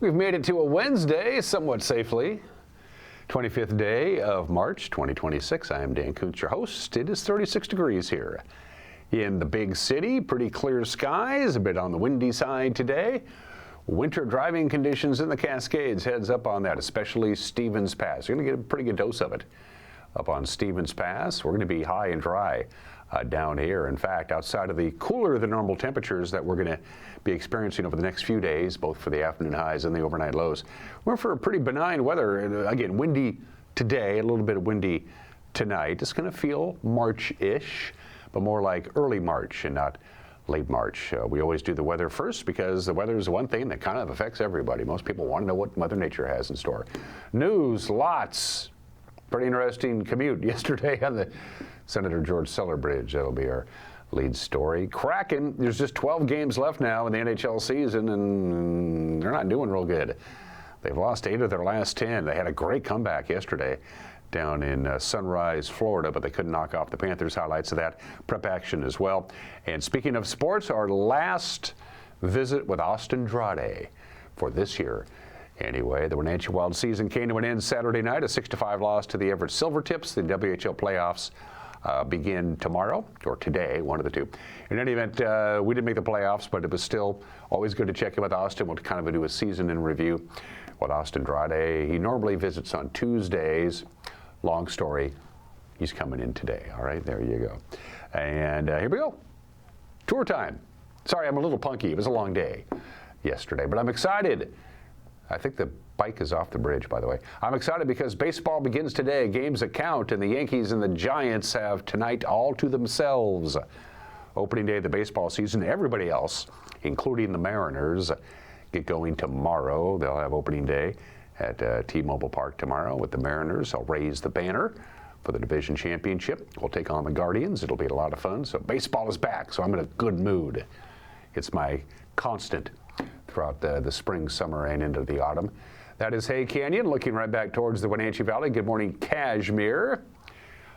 We've made it to a Wednesday, somewhat safely. 25th day of March, 2026. I am Dan Kuntz, your host. It is 36 degrees here in the big city. Pretty clear skies, a bit on the windy side today. Winter driving conditions in the Cascades. Heads up on that, especially Stevens Pass. You're going to get a pretty good dose of it up on Stevens Pass. We're going to be high and dry down here. In fact, outside of the cooler than normal temperatures that we're going to be experiencing over the next few days, both for the afternoon highs and the overnight lows, we're for a pretty benign weather. Again, windy today, a little bit of windy tonight. It's going to feel March-ish, but more like early March and not late March. We always do the weather first because the weather is one thing that kind of affects everybody. Most people want to know what Mother Nature has in store. News, lots. Pretty interesting commute yesterday on the Senator George Seller Bridge. That'll be our lead story. Kraken, there's just 12 games left now in the NHL season, and they're not doing real good. They've lost 8 of their last 10. They had a great comeback yesterday down in Sunrise, Florida, but they couldn't knock off the Panthers. Highlights of that prep action as well. And speaking of sports, our last visit with Austin Draude for this year. Anyway, the Wenatchee Wild season came to an end Saturday night, a 6-5 loss to the Everett Silvertips. The WHL playoffs begin tomorrow, or today, one of the two. In any event, we didn't make the playoffs, but it was still always good to check in with Austin. We'll kind of do a season in review with Austin Draude. He normally visits on Tuesdays. Long story, he's coming in today. All right, there you go. And here we go. Tour time. Sorry, I'm a little punky. It was a long day yesterday, but I'm excited. I think the bike is off the bridge, by the way. I'm excited because baseball begins today. Games that count, and the Yankees and the Giants have tonight all to themselves. Opening day of the baseball season. Everybody else, including the Mariners, get going tomorrow. They'll have opening day at T-Mobile Park tomorrow with the Mariners. They'll raise the banner for the division championship. We'll take on the Guardians. It'll be a lot of fun. So baseball is back, so I'm in a good mood. It's my constant throughout the spring, summer, and into the autumn. That is Hay Canyon, looking right back towards the Wenatchee Valley. Good morning, Kashmir.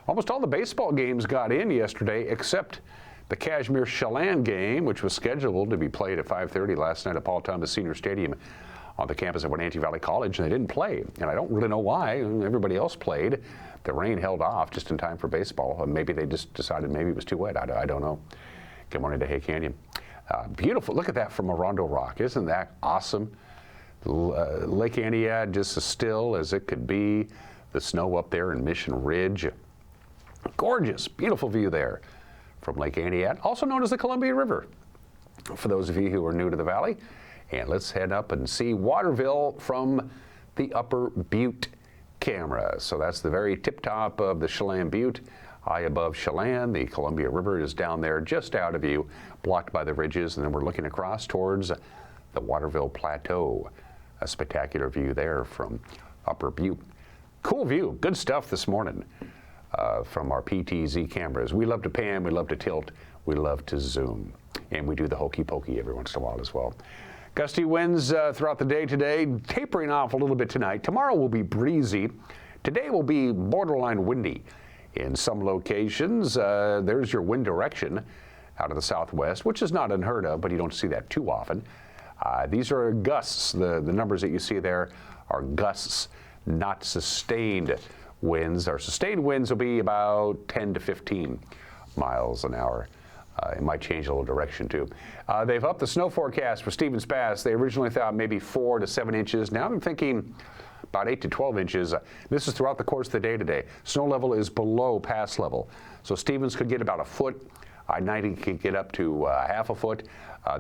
Almost all the baseball games got in yesterday, except the Kashmir-Chelan game, which was scheduled to be played at 5:30 last night at Paul Thomas Senior Stadium on the campus of Wenatchee Valley College, and they didn't play. And I don't really know why. Everybody else played. The rain held off just in time for baseball. Maybe they just decided maybe it was too wet. I don't know. Good morning to Hay Canyon. Beautiful. Look at that from Orondo Rock. Isn't that awesome? Lake Aniad just as still as it could be. The snow up there in Mission Ridge. Gorgeous, beautiful view there from Lake Aniad, also known as the Columbia River, for those of you who are new to the valley. And let's head up and see Waterville from the Upper Butte camera. So that's the very tip top of the Chelan Butte. High above Chelan, the Columbia River is down there just out of view, blocked by the ridges, and then we're looking across towards the Waterville Plateau. A spectacular view there from Upper Butte. Cool view, good stuff this morning from our PTZ cameras. We love to pan, we love to tilt, we love to zoom, and we do the hokey pokey every once in a while as well. Gusty winds throughout the day today, tapering off a little bit tonight. Tomorrow will be breezy. Today will be borderline windy. In some locations, there's your wind direction out of the southwest, which is not unheard of, but you don't see that too often. These are gusts. The numbers that you see there are gusts, not sustained winds. Our sustained winds will be about 10 to 15 miles an hour. It might change a little direction too. They've upped the snow forecast for Stevens Pass. They originally thought maybe 4 to 7 inches. Now they're thinking about 8 to 12 inches. This is throughout the course of the day today. Snow level is below pass level. So Stevens could get about a foot. I-90 could get up to half a foot.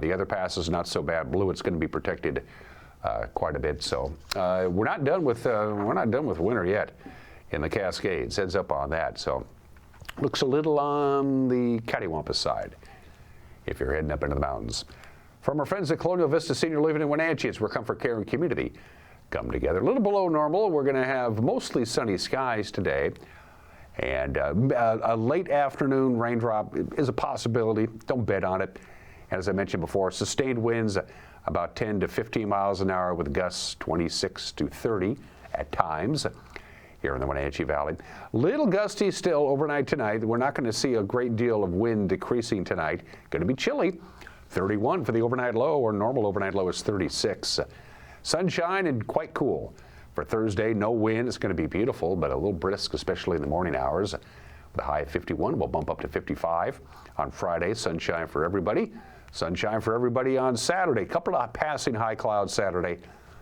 The other passes not so bad. Blewett going to be protected quite a bit. So we're not done with winter yet in the Cascades. Heads up on that. So looks a little on the cattywampus side if you're heading up into the mountains. From our friends at Colonial Vista Senior Living in Wenatchee, it's where comfort, care, and community come together. A little below normal. We're going to have mostly sunny skies today. And a late afternoon raindrop is a possibility. Don't bet on it. And as I mentioned before, sustained winds about 10 to 15 miles an hour with gusts 26 to 30 at times here in the Wenatchee Valley. Little gusty still overnight tonight. We're not going to see a great deal of wind decreasing tonight. Going to be chilly. 31 for the overnight low, or normal overnight low is 36. Sunshine and quite cool. For Thursday, no wind. It's going to be beautiful, but a little brisk, especially in the morning hours. The high of 51 will bump up to 55. On Friday, sunshine for everybody. Sunshine for everybody on Saturday. Couple of passing high clouds Saturday.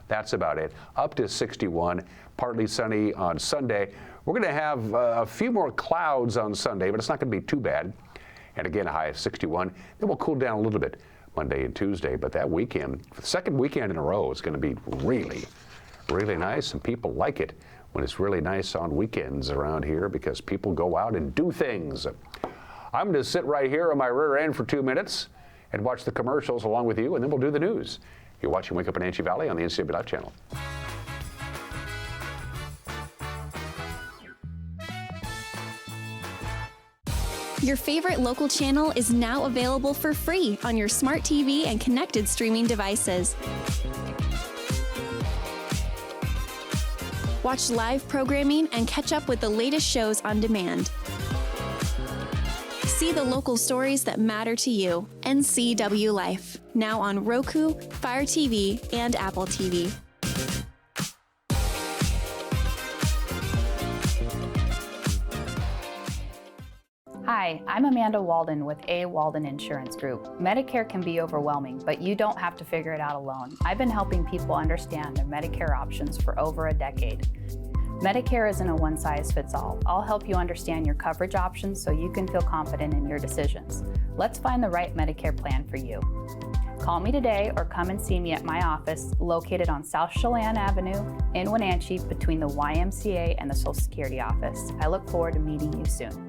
That's about it. Up to 61. Partly sunny on Sunday. We're going to have a few more clouds on Sunday, but it's not going to be too bad. And again, a high of 61. Then we'll cool down a little bit Monday and Tuesday. But that weekend, the second weekend in a row, is going to be really nice, and people like it when it's really nice on weekends around here because people go out and do things. I'm going to sit right here on my rear end for 2 minutes and watch the commercials along with you, and then we'll do the news. You're watching Wake Up Wenatchee Valley on the NCW Live channel. Your favorite local channel is now available for free on your smart TV and connected streaming devices. Watch live programming and catch up with the latest shows on demand. See the local stories that matter to you. NCW Life, now on Roku, Fire TV, and Apple TV. Hi, I'm Amanda Walden with A. Walden Insurance Group. Medicare can be overwhelming, but you don't have to figure it out alone. I've been helping people understand their Medicare options for over a decade. Medicare isn't a one-size-fits-all. I'll help you understand your coverage options so you can feel confident in your decisions. Let's find the right Medicare plan for you. Call me today or come and see me at my office located on South Chelan Avenue in Wenatchee between the YMCA and the Social Security office. I look forward to meeting you soon.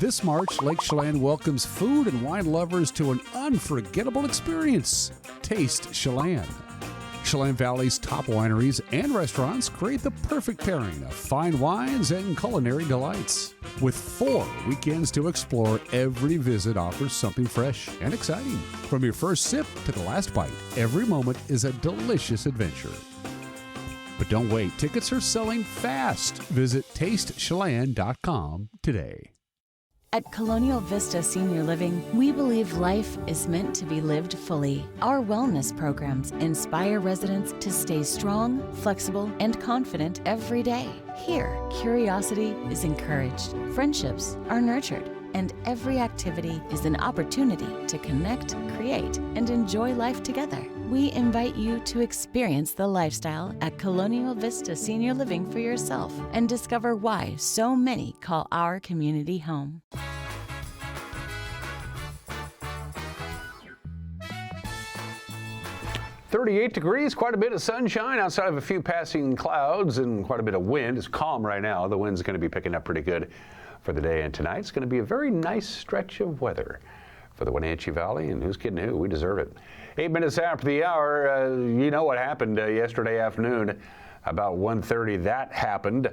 This March, Lake Chelan welcomes food and wine lovers to an unforgettable experience. Taste Chelan. Chelan Valley's top wineries and restaurants create the perfect pairing of fine wines and culinary delights. With 4 weekends to explore, every visit offers something fresh and exciting. From your first sip to the last bite, every moment is a delicious adventure. But don't wait, tickets are selling fast. Visit tastechelan.com today. At Colonial Vista Senior Living, we believe life is meant to be lived fully. Our wellness programs inspire residents to stay strong, flexible, and confident every day. Here, curiosity is encouraged, friendships are nurtured, and every activity is an opportunity to connect, create, and enjoy life together. We invite you to experience the lifestyle at Colonial Vista Senior Living for yourself and discover why so many call our community home. .38 degrees, quite a bit of sunshine outside of a few passing clouds and quite a bit of wind. It's calm right now. The wind's going to be picking up pretty good for the day, and tonight's going to be a very nice stretch of weather for the Wenatchee Valley, and who's kidding who? We deserve it. 8 minutes after the hour, you know what happened yesterday afternoon. About 1:30, that happened.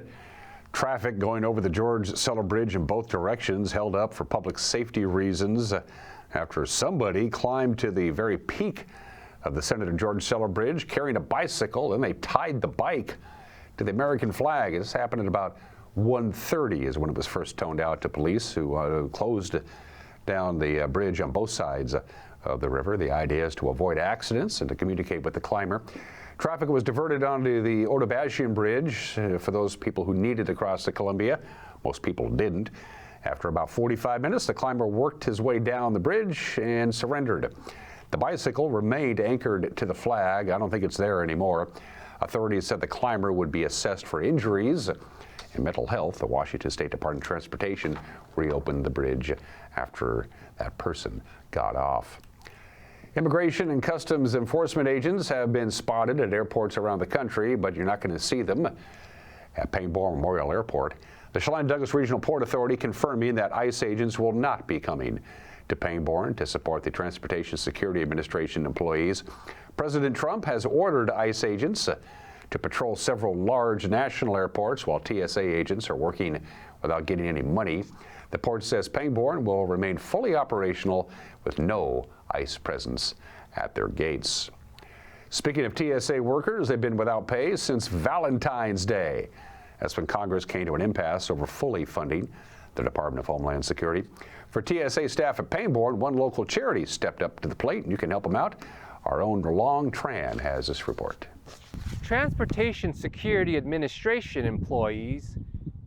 Traffic going over the George Seller Bridge in both directions held up for public safety reasons after somebody climbed to the very peak of the Senator George Seller Bridge carrying a bicycle, and they tied the bike to the American flag. This happened at about 1:30 is when it was first toned out to police, who closed down the bridge on both sides of the river. The idea is to avoid accidents and to communicate with the climber. Traffic was diverted onto the Otobashian Bridge for those people who needed to cross the Columbia. Most people didn't. After about 45 minutes, the climber worked his way down the bridge and surrendered. The bicycle remained anchored to the flag. I don't think it's there anymore. Authorities said the climber would be assessed for injuries and mental health. The Washington State Department of Transportation reopened the bridge after that person got off. Immigration and Customs Enforcement agents have been spotted at airports around the country, but you're not going to see them at Payne-Bourne Memorial Airport. The Chelan-Douglas Regional Port Authority confirming that ICE agents will not be coming to Payne-Bourne to support the Transportation Security Administration employees. President Trump has ordered ICE agents to patrol several large national airports while TSA agents are working without getting any money. The port says Payne-Bourne will remain fully operational with no ICE presence at their gates. Speaking of TSA workers, they've been without pay since Valentine's Day. That's when Congress came to an impasse over fully funding the Department of Homeland Security. For TSA staff at Payne-Bourne, one local charity stepped up to the plate, and you can help them out. Our own Long Tran has this report. Transportation Security Administration employees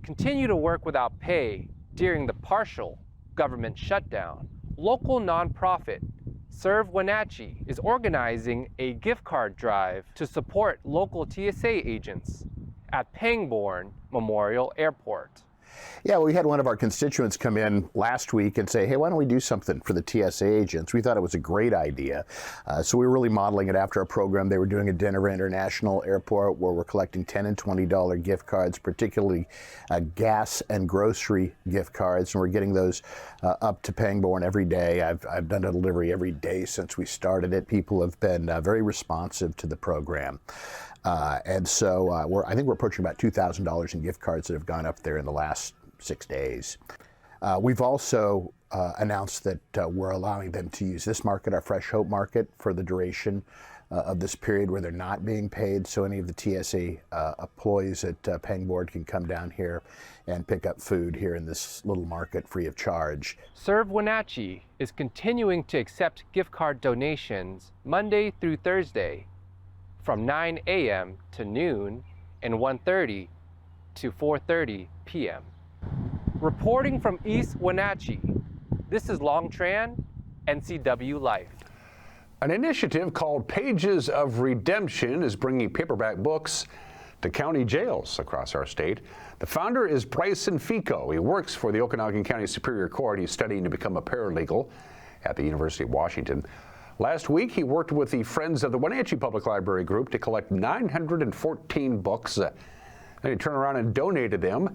continue to work without pay during the partial government shutdown. Local nonprofit Serve Wenatchee is organizing a gift card drive to support local TSA agents at Pangbourne Memorial Airport. Yeah, well, we had one of our constituents come in last week and say, hey, why don't we do something for the TSA agents? We thought it was a great idea. So we were really modeling it after a program they were doing at Denver International Airport, where we're collecting $10 and $20 gift cards, particularly gas and grocery gift cards. And we're getting those up to Pangbourne every day. I've done a delivery every day since we started it. People have been very responsive to the program. And so I think we're approaching about $2,000 in gift cards that have gone up there in the last 6 days. We've also announced that we're allowing them to use this market, our Fresh Hope market, for the duration of this period where they're not being paid. So any of the TSA employees at Pangbourne can come down here and pick up food here in this little market free of charge. Serve Wenatchee is continuing to accept gift card donations Monday through Thursday from 9 a.m. to noon and 1:30 to 4:30 p.m. Reporting from East Wenatchee, this is Long Tran, NCW Life. An initiative called Pages of Redemption is bringing paperback books to county jails across our state. The founder is Bryson Fico. He works for the Okanagan County Superior Court. He's studying to become a paralegal at the University of Washington. Last week, he worked with the Friends of the Wenatchee Public Library group to collect 914 books. Then he turned around and donated them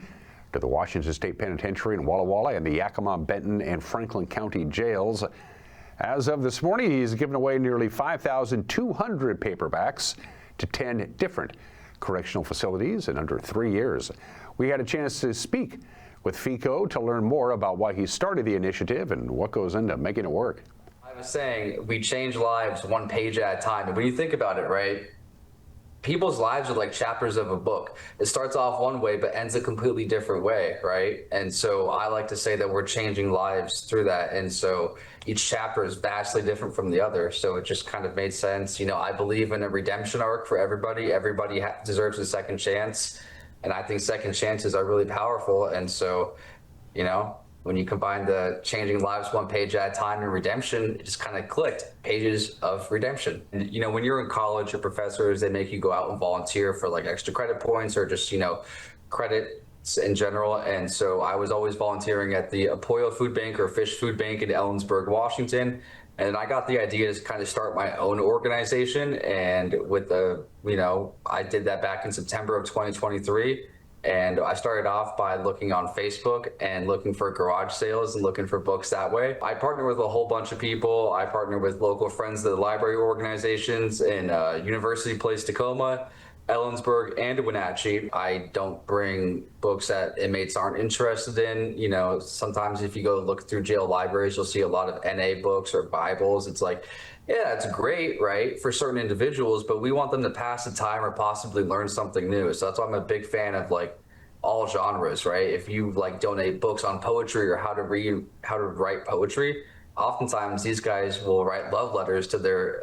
to the Washington State Penitentiary in Walla Walla and the Yakima, Benton, and Franklin County jails. As of this morning, he's given away nearly 5,200 paperbacks to 10 different correctional facilities in under 3 years. We had a chance to speak with Fico to learn more about why he started the initiative and what goes into making it work. I was saying we change lives one page at a time. And when you think about it, right, people's lives are like chapters of a book. It starts off one way, but ends a completely different way, right? And so I like to say that we're changing lives through that. And so each chapter is vastly different from the other. So it just kind of made sense. You know, I believe in a redemption arc for everybody. Everybody deserves a second chance. And I think second chances are really powerful. And so, you know, when you combine the changing lives one page at a time and redemption, it just kind of clicked. Pages of redemption. And, you know, when you're in college, your professors, they make you go out and volunteer for like extra credit points or just, you know, credits in general. And so I was always volunteering at the Apoyo Food Bank or Fish Food Bank in Ellensburg, Washington. And I got the idea to kind of start my own organization. And with the, you know, I did that back in September of 2023. And I started off by looking on Facebook and looking for garage sales and looking for books that way. I partner with a whole bunch of people. I partner with local Friends of the Library organizations in University Place, Tacoma, Ellensburg, and Wenatchee. I don't bring books that inmates aren't interested in. You know, sometimes if you go look through jail libraries, you'll see a lot of NA books or Bibles. It's like, yeah, it's great, right, for certain individuals, but we want them to pass the time or possibly learn something new. So that's why I'm a big fan of like all genres, right? If you like donate books on poetry or how to read, how to write poetry, oftentimes these guys will write love letters to their,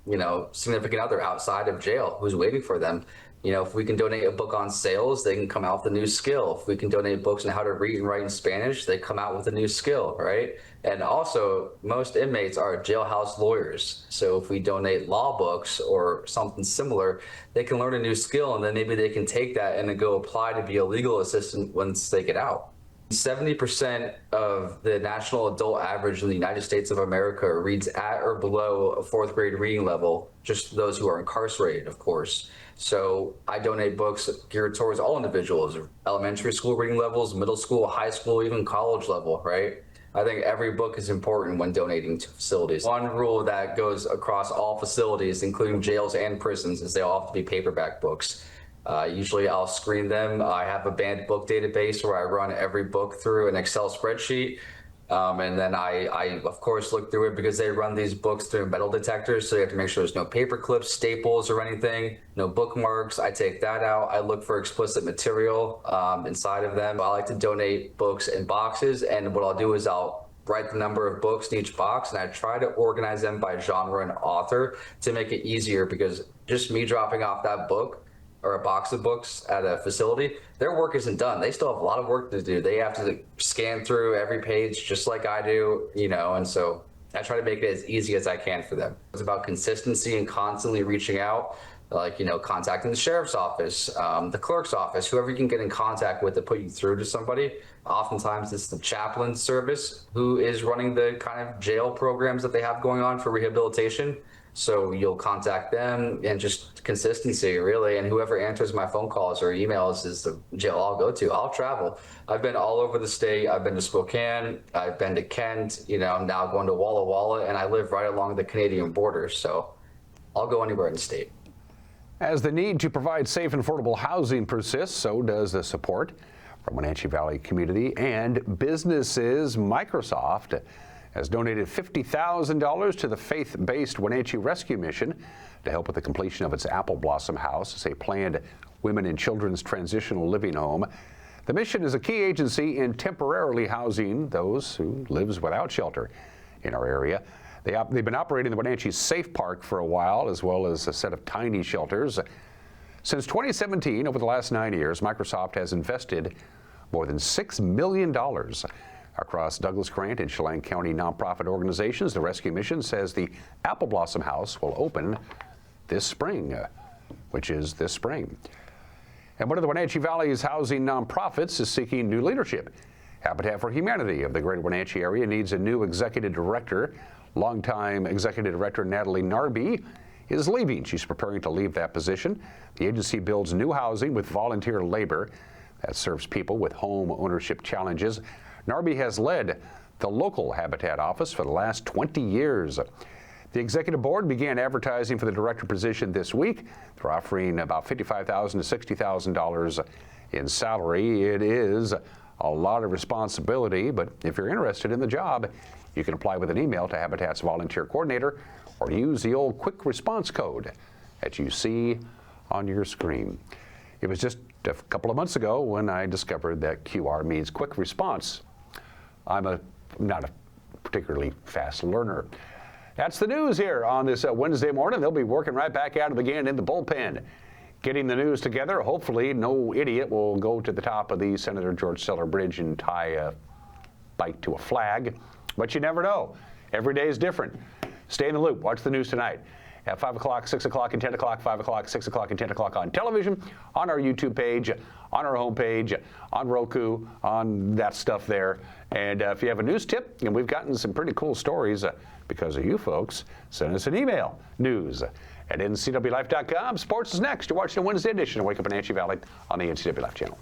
you know, significant other outside of jail who's waiting for them. You know, if we can donate a book on sales, they can come out with a new skill. If we can donate books on how to read and write in Spanish, they come out with a new skill, right? And also, most inmates are jailhouse lawyers. So if we donate law books or something similar, they can learn a new skill, and then maybe they can take that and then go apply to be a legal assistant once they get out. 70% of the national adult average in the United States of America reads at or below a 4th grade reading level, just those who are incarcerated, of course. So I donate books geared towards all individuals, elementary school reading levels, middle school, high school, even college level, right? I think every book is important when donating to facilities. One rule that goes across all facilities, including jails and prisons, is they all have to be paperback books. Usually I'll screen them. I have a banned book database where I run every book through an Excel spreadsheet. And then I, of course, look through it because they run these books through metal detectors. So you have to make sure there's no paper clips, staples, or anything, no bookmarks. I take that out. I look for explicit material inside of them. I like to donate books in boxes. And what I'll do is I'll write the number of books in each box, and I try to organize them by genre and author to make it easier, because just me dropping off that book or a box of books at a facility, their work isn't done. They still have a lot of work to do. They have to scan through every page just like I do, you know, and so I try to make it as easy as I can for them. It's about consistency and constantly reaching out, like, you know, contacting the sheriff's office, the clerk's office, whoever you can get in contact with to put you through to somebody. Oftentimes it's the chaplain service who is running the kind of jail programs that they have going on for rehabilitation. So you'll contact them, and just consistency, really. And whoever answers my phone calls or emails is the jail I'll go to. I'll travel. I've been all over the state. I've been to Spokane. I've been to Kent. You know, I'm now going to Walla Walla, and I live right along the Canadian border. So I'll go anywhere in the state. As the need to provide safe and affordable housing persists, so does the support from Wenatchee Valley community and businesses. Microsoft has donated $50,000 to the faith-based Wenatchee Rescue Mission to help with the completion of its Apple Blossom House. It's a planned women and children's transitional living home. The mission is a key agency in temporarily housing those who live without shelter in our area. They've been operating the Wenatchee Safe Park for a while, as well as a set of tiny shelters. Since 2017, over the last 9 years, Microsoft has invested more than $6 million across Douglas Grant and Chelan County nonprofit organizations. The rescue mission says the Apple Blossom House will open this spring, which is this spring. And one of the Wenatchee Valley's housing nonprofits is seeking new leadership. Habitat for Humanity of the Greater Wenatchee area needs a new executive director. Longtime executive director Natalie Narby is leaving. She's preparing to leave that position. The agency builds new housing with volunteer labor that serves people with home ownership challenges. Narby has led the local Habitat office for the last 20 years. The executive board began advertising for the director position this week. They're offering about $55,000 to $60,000 in salary. It is a lot of responsibility, but if you're interested in the job, you can apply with an email to Habitat's volunteer coordinator or use the old quick response code that you see on your screen. It was just a couple of months ago when I discovered that QR means quick response. I'm not a particularly fast learner. That's the news here on this Wednesday morning. They'll be working right back out of again in the bullpen, getting the news together. Hopefully no idiot will go to the top of the Senator George Seller Bridge and tie a bike to a flag, but you never know. Every day is different. Stay in the loop. Watch the news tonight at 5 o'clock, 6 o'clock, and 10 o'clock, 5 o'clock, 6 o'clock, and 10 o'clock on television, on our YouTube page, on our homepage, on Roku, on that stuff there. And if you have a news tip, and we've gotten some pretty cool stories because of you folks, send us an email, news@ncwlife.com. Sports is next. You're watching the Wednesday edition of Wake Up in Wenatchee Valley on the NCW Life channel.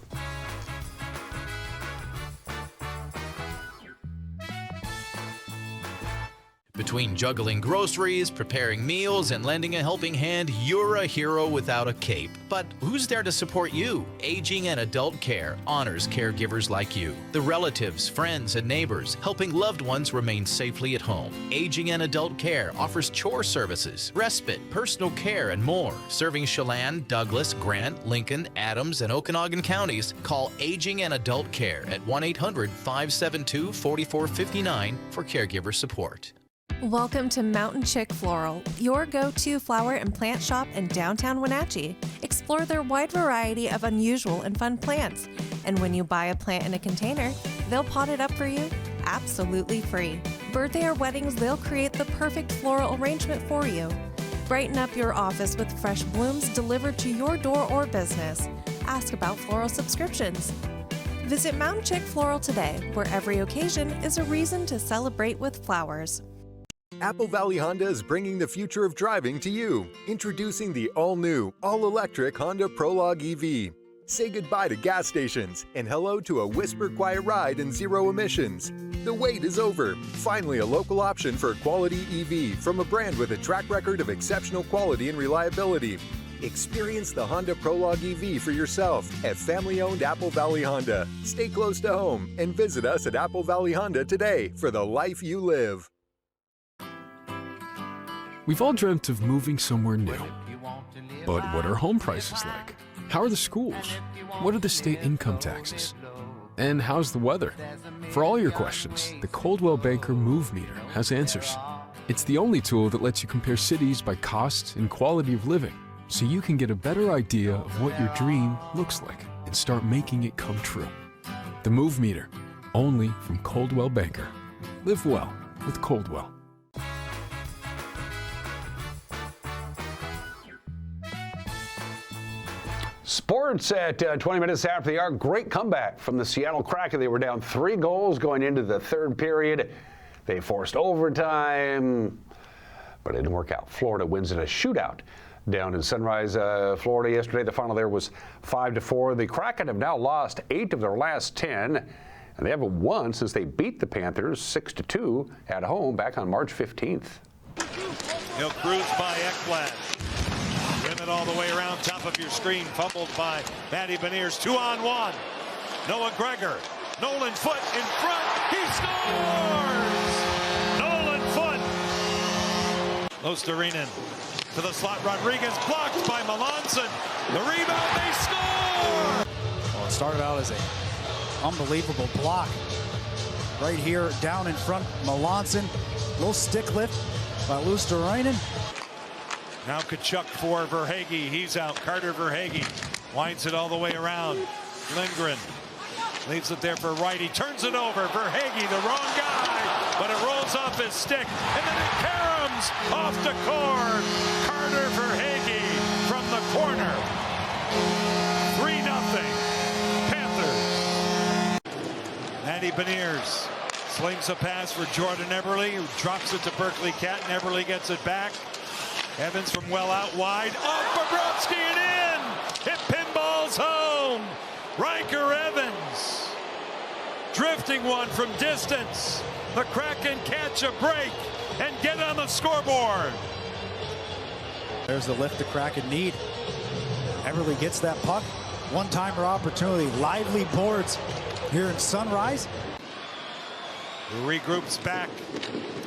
Between juggling groceries, preparing meals, and lending a helping hand, you're a hero without a cape. But who's there to support you? Aging and Adult Care honors caregivers like you, the relatives, friends, and neighbors, helping loved ones remain safely at home. Aging and Adult Care offers chore services, respite, personal care, and more. Serving Chelan, Douglas, Grant, Lincoln, Adams, and Okanagan counties, call Aging and Adult Care at 1-800-572-4459 for caregiver support. Welcome to Mountain Chick Floral, your go-to flower and plant shop in downtown Wenatchee. Explore their wide variety of unusual and fun plants. And when you buy a plant in a container, they'll pot it up for you absolutely free. Birthday or weddings, they'll create the perfect floral arrangement for you. Brighten up your office with fresh blooms delivered to your door or business. Ask about floral subscriptions. Visit Mountain Chick Floral today, where every occasion is a reason to celebrate with flowers. Apple Valley Honda is bringing the future of driving to you. Introducing the all-new, all-electric Honda Prologue EV. Say goodbye to gas stations and hello to a whisper-quiet ride and zero emissions. The wait is over. Finally, a local option for a quality EV from a brand with a track record of exceptional quality and reliability. Experience the Honda Prologue EV for yourself at family-owned Apple Valley Honda. Stay close to home and visit us at Apple Valley Honda today for the life you live. We've all dreamt of moving somewhere new. But what are home prices like? How are the schools? What are the state income taxes? And how's the weather? For all your questions, the Coldwell Banker Move Meter has answers. It's the only tool that lets you compare cities by cost and quality of living, so you can get a better idea of what your dream looks like and start making it come true. The Move Meter, only from Coldwell Banker. Live well with Coldwell. Sports at 20 minutes after the hour. Great comeback from the Seattle Kraken. They were down 3 goals going into the third period. They forced overtime, but it didn't work out. Florida wins in a shootout down in Sunrise, Florida yesterday. The final there was 5-4. The Kraken have now lost 8 of their last 10, and they haven't won since they beat the Panthers 6-2 at home back on March 15th. He'll cruise by Ekblad. Rim it all the way around top of your screen. Fumbled by Matty Beniers. 2-on-1. Noah Gregor. Nolan Foote in front. He scores! Nolan Foote. Osterinen to the slot. Rodriguez blocked by Melanson. The rebound. They score! Well, it started out as an unbelievable block. Right here, down in front. Melanson. Little stick lift by Osterinen. Now Kachuk for Verhaeghe. He's out. Carter Verhaeghe winds it all the way around. Lindgren leaves it there for Wright. He turns it over. Verhaeghe, the wrong guy, but it rolls off his stick, and then it caroms off the cord. Carter Verhaeghe from the corner. 3-0 Panthers. Matty Beniers slings a pass for Jordan Eberle, who drops it to Berkeley Cat, and Eberle gets it back. Evans from well out wide. Off Bobrovsky and in. It pinballs home. Riker Evans drifting one from distance. The Kraken catch a break and get on the scoreboard. There's the lift the Kraken need. Eberle gets that puck. One-timer opportunity. Lively boards here in Sunrise. Who regroups back.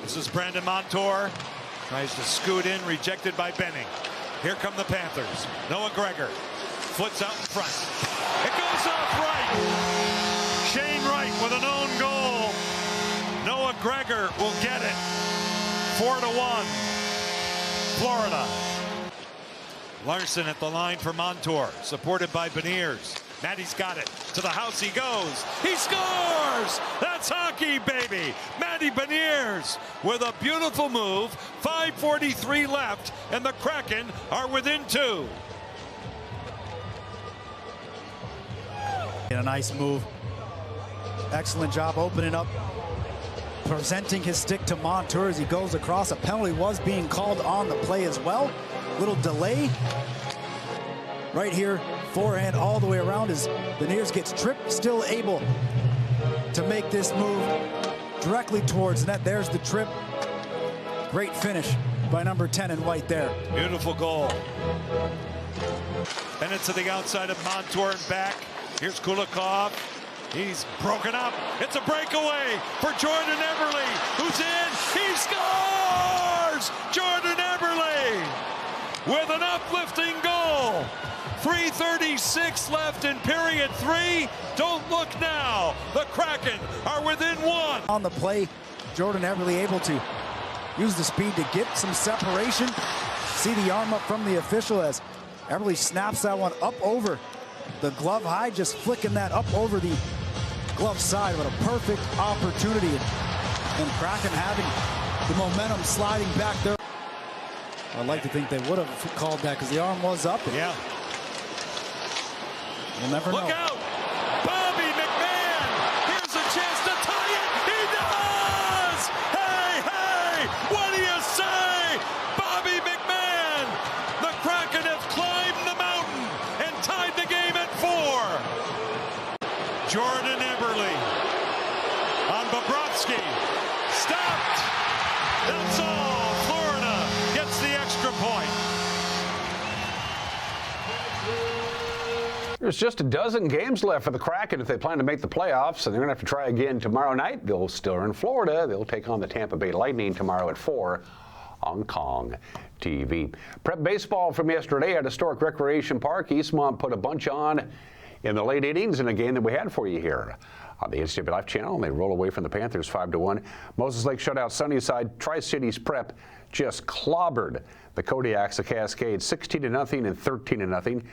This is Brandon Montour. Tries to scoot in, rejected by Benning. Here come the Panthers. Noah Gregor. Foot's out in front. It goes off Wright. Shane Wright with an own goal. Noah Gregor will get it. 4-1. Florida. Larson at the line for Montour. Supported by Beniers. Matty's got it. To the house he goes. He scores! That's hockey, baby! Matty Beniers with a beautiful move. 5:43 left, and the Kraken are within 2. And a nice move. Excellent job opening up. Presenting his stick to Montour as he goes across. A penalty was being called on the play as well. Little delay. Right here. Forehand all the way around as Beniers gets tripped, still able to make this move directly towards net. There's the trip. Great finish by number 10 in white there. Beautiful goal. Bennett to the outside of Montour and back. Here's Kulikov. He's broken up. It's a breakaway for Jordan Eberle, who's in. He scores! Jordan Eberle with an uplifting goal. 3:36 left in period 3. Don't look now. The Kraken are within 1. On the play, Jordan Eberle able to use the speed to get some separation. See the arm up from the official as Eberle snaps that one up over the glove high, just flicking that up over the glove side. But a perfect opportunity. And Kraken having the momentum sliding back there. I'd like to think they would have called that because the arm was up. Yeah. We'll never know. Look out! Bobby McMahon! Here's a chance to tie it! He does! Hey, hey! What do you say? Bobby McMahon! The Kraken have climbed the mountain and tied the game at 4. Jordan Eberle on Bobrovsky. Stopped! That's all. Florida gets the extra point. There's just a dozen games left for the Kraken if they plan to make the playoffs, and they're going to have to try again tomorrow night. They'll still are in Florida. They'll take on the Tampa Bay Lightning tomorrow at 4 on Kong TV. Prep baseball from yesterday at Historic Recreation Park. Eastmont put a bunch on in the late innings in a game that we had for you here on the HW Life channel, and they roll away from the Panthers 5-1. Moses Lake shutout Sunnyside. Tri-Cities Prep just clobbered the Kodiaks of Cascade 16-0 and 13-0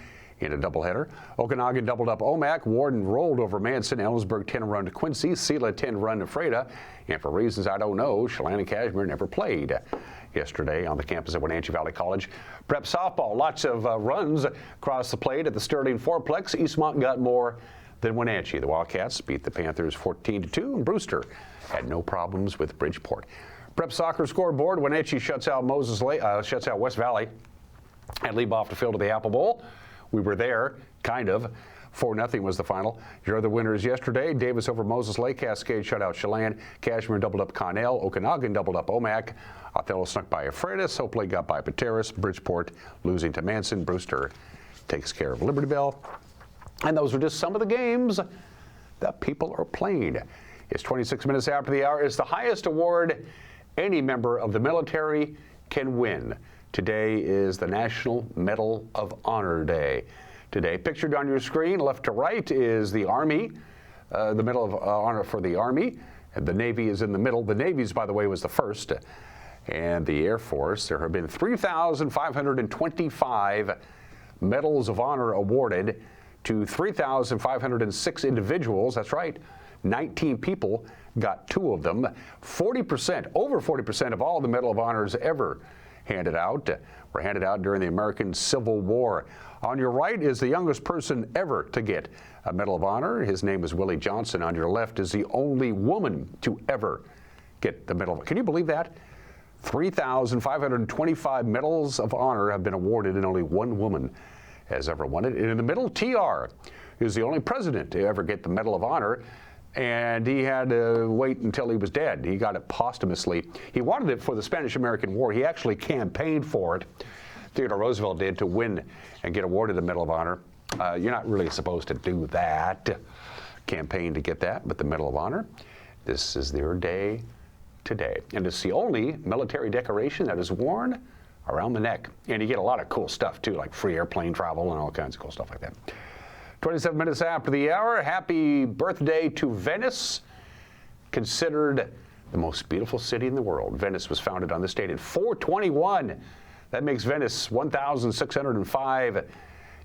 in a doubleheader. Okanagan doubled up Omak. Warden rolled over Manson. Ellensburg 10-run to Quincy. Sela 10-run to Freda. And for reasons I don't know, Chelan and Kashmir never played yesterday on the campus at Wenatchee Valley College. Prep softball, lots of runs across the plate at the Sterling Fourplex. Eastmont got more than Wenatchee. The Wildcats beat the Panthers 14-2, and Brewster had no problems with Bridgeport. Prep soccer scoreboard, Wenatchee shuts out West Valley and leave off the field of the Apple Bowl. We were there, kind of. 4-0 was the final. Here are the winners yesterday. Davis over Moses Lake. Cascade shut out Chelan. Kashmir doubled up Connell. Okanagan doubled up Omak. Othello snuck by Ephraitis. Hope Lake got by Pateris. Bridgeport losing to Manson. Brewster takes care of Liberty Bell. And those are just some of the games that people are playing. It's 26 minutes after the hour. It's the highest award any member of the military can win. Today is the National Medal of Honor Day. Today, pictured on your screen, left to right, is the Army, the Medal of Honor for the Army. And the Navy is in the middle. The Navy's, by the way, was the first. And the Air Force, there have been 3,525 Medals of Honor awarded to 3,506 individuals. That's right, 19 people got 2 of them. 40%, over 40% of all the Medal of Honors ever handed out were handed out during the American Civil War. On your right is the youngest person ever to get a Medal of Honor. His name is Willie Johnson. On your left is the only woman to ever get the Medal of Honor. Can you believe that? 3,525 Medals of Honor have been awarded and only one woman has ever won it. And in the middle, TR is the only president to ever get the Medal of Honor. And he had to wait until he was dead. He got it posthumously. He wanted it for the Spanish-American War. He actually campaigned for it. Theodore Roosevelt did, to win and get awarded the Medal of Honor. You're not really supposed to do that, campaign to get that, but the Medal of Honor, this is their day today. And it's the only military decoration that is worn around the neck. And you get a lot of cool stuff, too, like free airplane travel and all kinds of cool stuff like that. 27 minutes after the hour, happy birthday to Venice, considered the most beautiful city in the world. Venice was founded on this date in 421. That makes Venice 1,605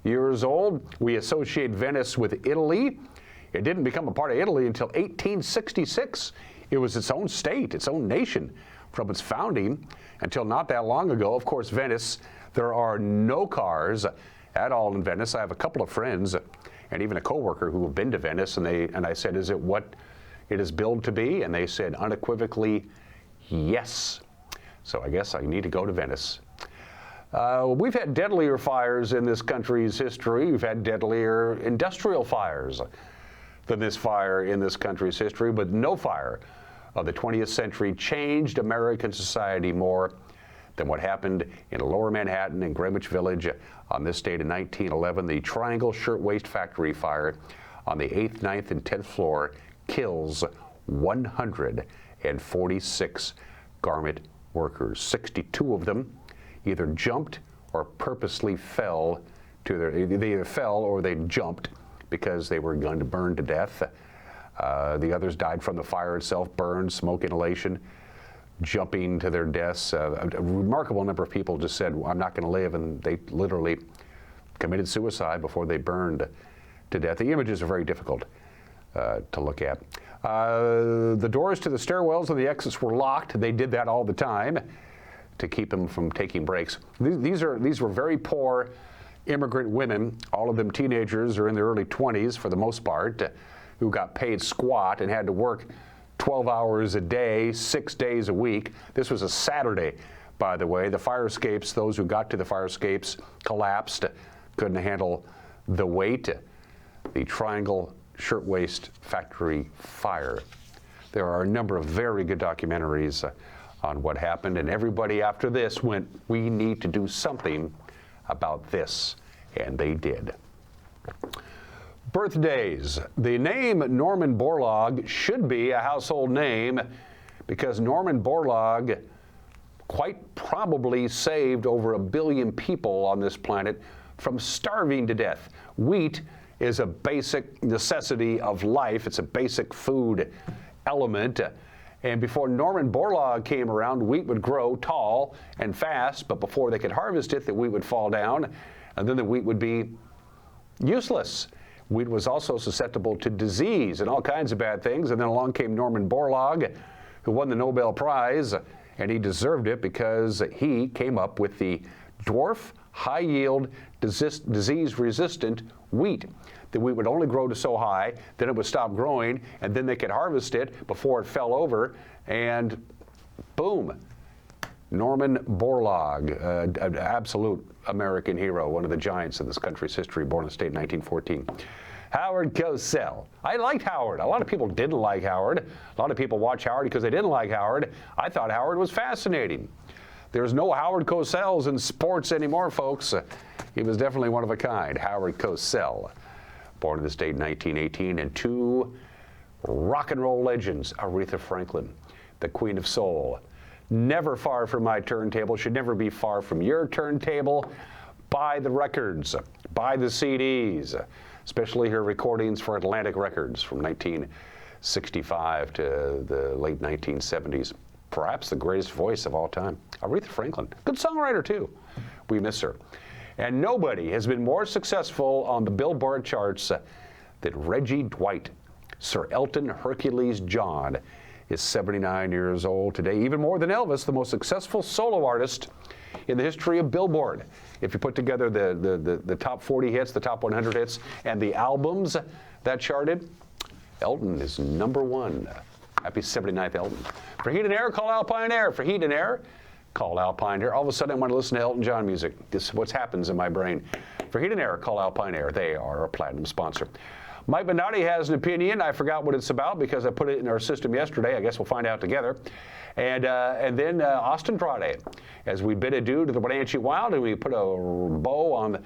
years old. We associate Venice with Italy. It didn't become a part of Italy until 1866. It was its own state, its own nation from its founding until not that long ago. Of course, Venice, there are no cars at all in Venice. I have a couple of friends and even a coworker who have been to Venice, and I said, is it what it is billed to be? And they said unequivocally, yes. So I guess I need to go to Venice. We've had deadlier fires in this country's history. We've had deadlier industrial fires than this fire in this country's history, but no fire of the 20th century changed American society more than what happened in Lower Manhattan and Greenwich Village on this date in 1911. The Triangle Shirtwaist Factory fire on the 8th, 9th, and 10th floor kills 146 garment workers. 62 of them either jumped or purposely fell to their, they either fell or they jumped because they were going to burn to death. The others died from the fire itself, burns, smoke inhalation, jumping to their deaths. A remarkable number of people just said, well, I'm not going to live, and they literally committed suicide before they burned to death. The images are very difficult to look at. The doors to the stairwells and the exits were locked. They did that all the time to keep them from taking breaks. These were very poor immigrant women, all of them teenagers or in their early 20s for the most part, who got paid squat and had to work 12 hours a day, 6 days a week. This was a Saturday, by the way. The fire escapes, those who got to the fire escapes collapsed, couldn't handle the weight. The Triangle Shirtwaist Factory fire. There are a number of very good documentaries on what happened, and everybody after this went, we need to do something about this, and they did. Birthdays. The name Norman Borlaug should be a household name because Norman Borlaug quite probably saved over 1 billion people on this planet from starving to death. Wheat is a basic necessity of life. It's a basic food element. And before Norman Borlaug came around, wheat would grow tall and fast, but before they could harvest it, the wheat would fall down, and then the wheat would be useless. Wheat was also susceptible to disease and all kinds of bad things, and then along came Norman Borlaug, who won the Nobel Prize, and he deserved it because he came up with the dwarf, high-yield, disease-resistant wheat. The wheat would only grow to so high, then it would stop growing, and then they could harvest it before it fell over, and boom, Norman Borlaug, an absolute American hero, one of the giants of this country's history, born in the state in 1914. Howard Cosell. I liked Howard. A lot of people didn't like Howard. A lot of people watch Howard because they didn't like Howard. I thought Howard was fascinating. There's no Howard Cosells in sports anymore, folks. He was definitely one of a kind, Howard Cosell. Born in the state in 1918, and two rock and roll legends, Aretha Franklin, the Queen of Soul. Never far from my turntable, should never be far from your turntable. Buy the records, buy the CDs, especially her recordings for Atlantic Records from 1965 to the late 1970s. Perhaps the greatest voice of all time, Aretha Franklin. Good songwriter, too. We miss her. And nobody has been more successful on the Billboard charts than Reggie Dwight. Sir Elton Hercules John is 79 years old today, even more than Elvis, the most successful solo artist in the history of Billboard. If you put together the top 40 hits, the top 100 hits, and the albums that charted, Elton is number one. Happy 79th, Elton. For Heat and Air, call Alpine Air. For Heat and Air, call Alpine Air. All of a sudden, I want to listen to Elton John music. This is what happens in my brain. For Heat and Air, call Alpine Air. They are a platinum sponsor. Mike Minotti has an opinion. I forgot what it's about because I put it in our system yesterday. I guess we'll find out together. And then Austin Draude, as we bid adieu to the Wenatchee Wild, and we put a bow on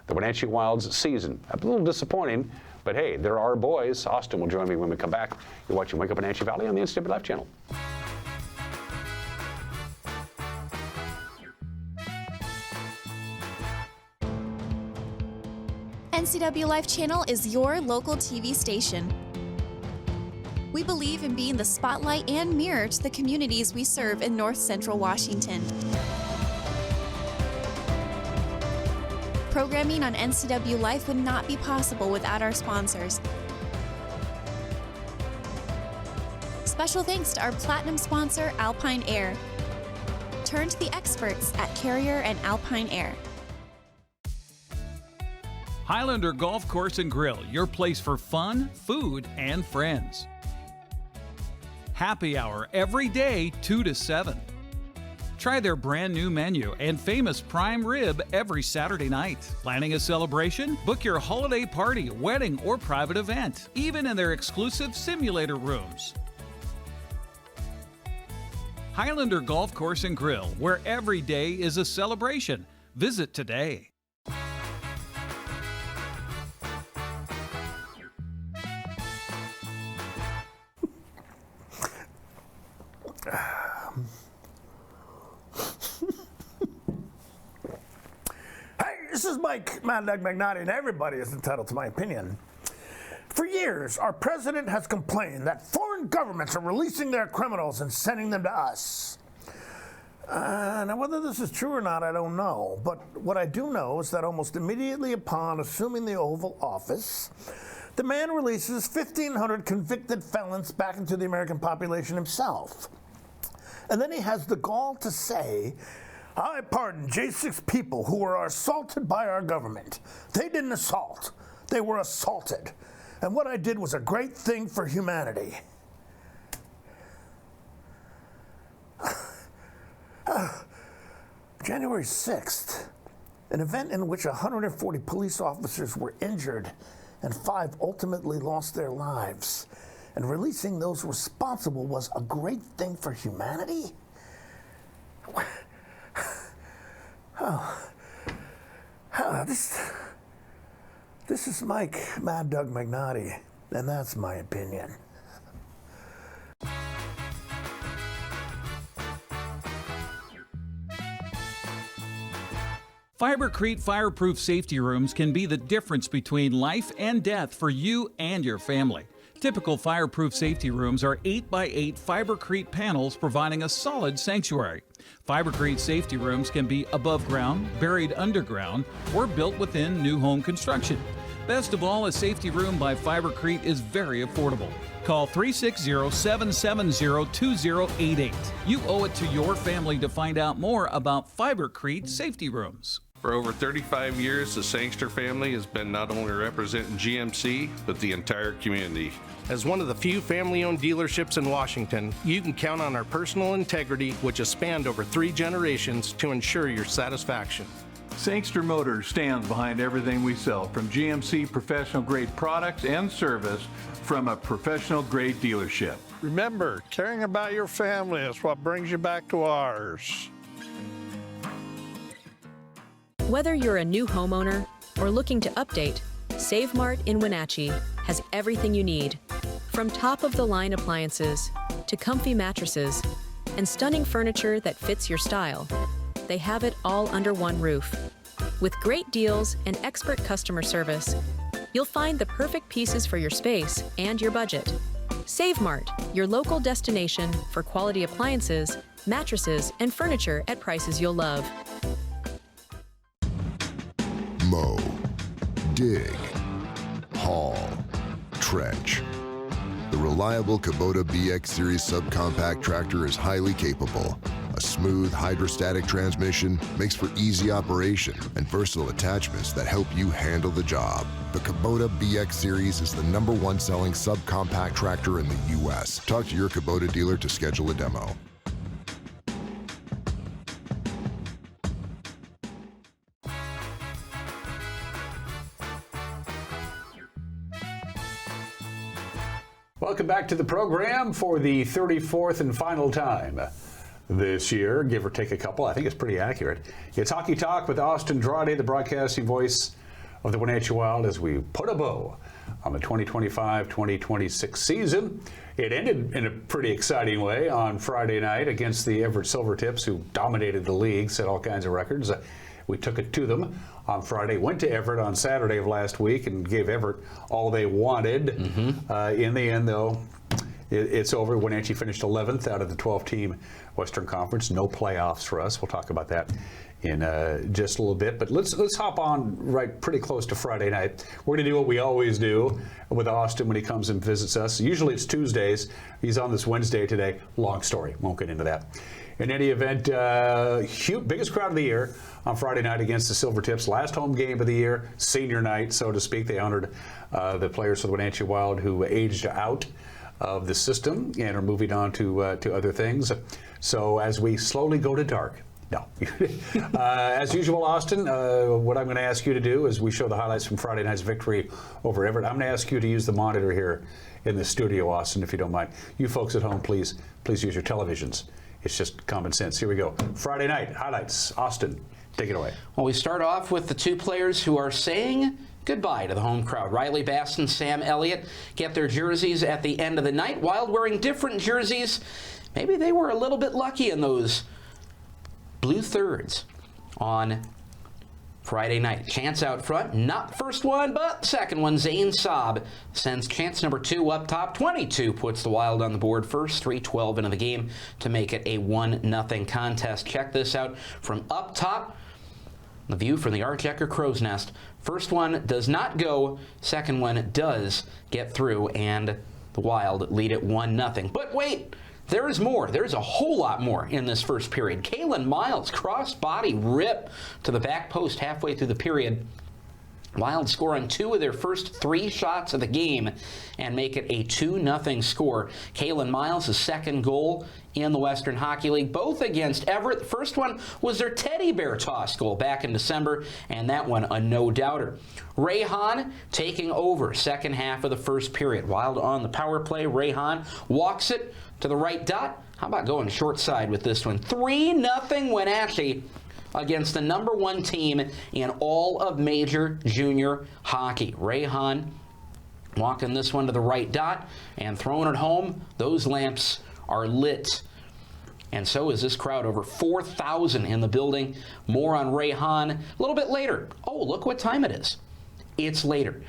the Wenatchee Wild's season. A little disappointing, but hey, there are boys. Austin will join me when we come back. You're watching Wake Up Wenatchee Valley on the NCW Life channel. NCW Life Channel is your local TV station. We believe in being the spotlight and mirror to the communities we serve in North Central Washington. Programming on NCW Life would not be possible without our sponsors. Special thanks to our platinum sponsor, Alpine Air. Turn to the experts at Carrier and Alpine Air. Highlander Golf Course and Grill, your place for fun, food, and friends. Happy hour every day, 2 to 7. Try their brand new menu and famous prime rib every Saturday night. Planning a celebration? Book your holiday party, wedding, or private event, even in their exclusive simulator rooms. Highlander Golf Course and Grill, where every day is a celebration. Visit today. This is Mike Mad Dog Magnotti, and everybody is entitled to my opinion. For years, our president has complained that foreign governments are releasing their criminals and sending them to us. Now, whether this is true or not, I don't know. But what I do know is that almost immediately upon assuming the Oval Office, the man releases 1,500 convicted felons back into the American population himself. And then he has the gall to say, I pardon J6 people who were assaulted by our government. They didn't assault. They were assaulted. And what I did was a great thing for humanity. January 6th, an event in which 140 police officers were injured and 5 ultimately lost their lives. And releasing those responsible was a great thing for humanity? This is Mike Mad Dog Magnotti, and that's my opinion. Fibercrete fireproof safety rooms can be the difference between life and death for you and your family. Typical fireproof safety rooms are 8x8 Fibercrete panels providing a solid sanctuary. Fibercrete safety rooms can be above ground, buried underground, or built within new home construction. Best of all, a safety room by Fibercrete is very affordable. Call 360-770-2088. You owe it to your family to find out more about Fibercrete safety rooms. For over 35 years, the Sangster family has been not only representing GMC, but the entire community. As one of the few family-owned dealerships in Washington, you can count on our personal integrity, which has spanned over 3 generations, to ensure your satisfaction. Sangster Motors stands behind everything we sell, from GMC professional-grade products and service from a professional-grade dealership. Remember, caring about your family is what brings you back to ours. Whether you're a new homeowner or looking to update, Save Mart in Wenatchee has everything you need. From top-of-the-line appliances to comfy mattresses and stunning furniture that fits your style, they have it all under one roof. With great deals and expert customer service, you'll find the perfect pieces for your space and your budget. Save Mart, your local destination for quality appliances, mattresses, and furniture at prices you'll love. Mow, dig, haul, trench. The reliable Kubota BX Series subcompact tractor is highly capable. A smooth hydrostatic transmission makes for easy operation and versatile attachments that help you handle the job. The Kubota BX Series is the #1 selling subcompact tractor in the U.S. Talk to your Kubota dealer to schedule a demo. Welcome back to the program for the 34th and final time this year, give or take a couple. I think it's pretty accurate. It's Hockey Talk with Austin Draude, the broadcasting voice of the Wenatchee Wild, as we put a bow on the 2025-2026 season. It ended in a pretty exciting way on Friday night against the Everett Silvertips, who dominated the league, set all kinds of records. We took it to them on Friday, went to Everett on Saturday of last week and gave Everett all they wanted. In the end, though, it's over. Wenatchee finished 11th out of the 12-team Western Conference. No playoffs for us. We'll talk about that in just a little bit. But let's hop on right pretty close to Friday night. We're going to do what we always do with Austin when he comes and visits us. Usually it's Tuesdays. He's on this Wednesday today. Long story. Won't get into that. In any event, biggest crowd of the year on Friday night against the Silvertips. Last home game of the year, senior night, so to speak. They honored the players for the Wenatchee Wild who aged out of the system and are moving on to other things. So as we slowly go to dark, no. As usual, Austin, what I'm going to ask you to do is we show the highlights from Friday night's victory over Everett. I'm going to ask you to use the monitor here in the studio, Austin, if you don't mind. You folks at home, please use your televisions. It's just common sense. Here we go. Friday night highlights. Austin, take it away. Well, we start off with the two players who are saying goodbye to the home crowd. Riley Bass and Sam Elliott get their jerseys at the end of the night. Wild wearing different jerseys. Maybe they were a little bit lucky in those blue thirds on Friday night. Chance out front, not the first one, but the second one. Zane Saab sends chance number 2 up top. 22 puts the Wild on the board first. 3:12 into the game to make it a 1-0 contest. Check this out from up top. The view from the Archecker Crow's Nest. First one does not go. Second one does get through, and the Wild lead it 1-0. But wait! There is more. There's a whole lot more in this first period. Kalen Miles, cross-body rip to the back post halfway through the period. Wild score on 2 of their first 3 shots of the game and make it a 2-0 score. Kalen Miles' second goal in the Western Hockey League, both against Everett. The first one was their teddy bear toss goal back in December, and that one a no-doubter. Ray Hahn taking over second half of the first period. Wild on the power play. Ray Hahn walks it to the right dot. How about going short side with this one? 3-0 Wenatchee against the #1 team in all of major junior hockey. Ray Hahn walking this one to the right dot and throwing it home. Those lamps are lit And so is this crowd, over 4,000 in the building. More on Ray Hahn a little bit later. Oh, look what time it is. It's later.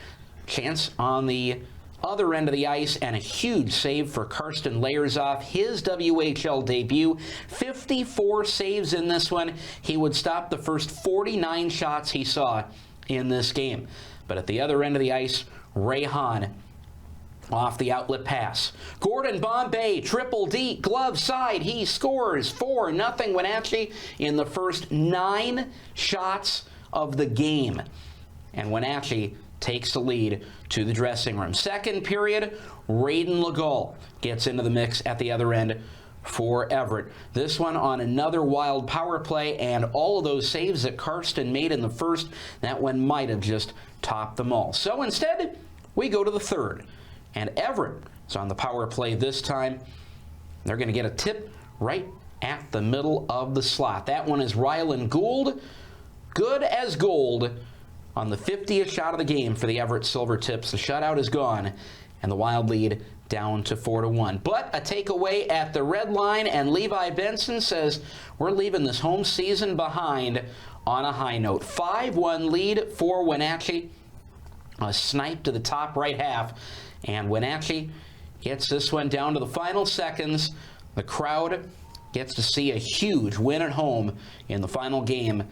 Chance on the other end of the ice, and a huge save for Karsten Layershoff, his WHL debut. 54 saves in this one. He would stop the first 49 shots he saw in this game. But at the other end of the ice, Ray Hahn off the outlet pass. Gordon Bombay, triple D, glove side. He scores 4-0 Wenatchee in the first 9 shots of the game. And Wenatchee takes the lead to the dressing room. Second period, Raiden Legault gets into the mix at the other end for Everett. This one on another Wild power play, and all of those saves that Karsten made in the first, that one might have just topped them all. So instead, we go to the third. And Everett is on the power play this time. They're going to get a tip right at the middle of the slot. That one is Rylan Gould. Good as gold on the 50th shot of the game for the Everett Silvertips. The shutout is gone, and the Wild lead down to 4-1. But a takeaway at the red line, and Levi Benson says, we're leaving this home season behind on a high note. 5-1 lead for Wenatchee. A snipe to the top right half. And Wenatchee gets this one down to the final seconds. The crowd gets to see a huge win at home in the final game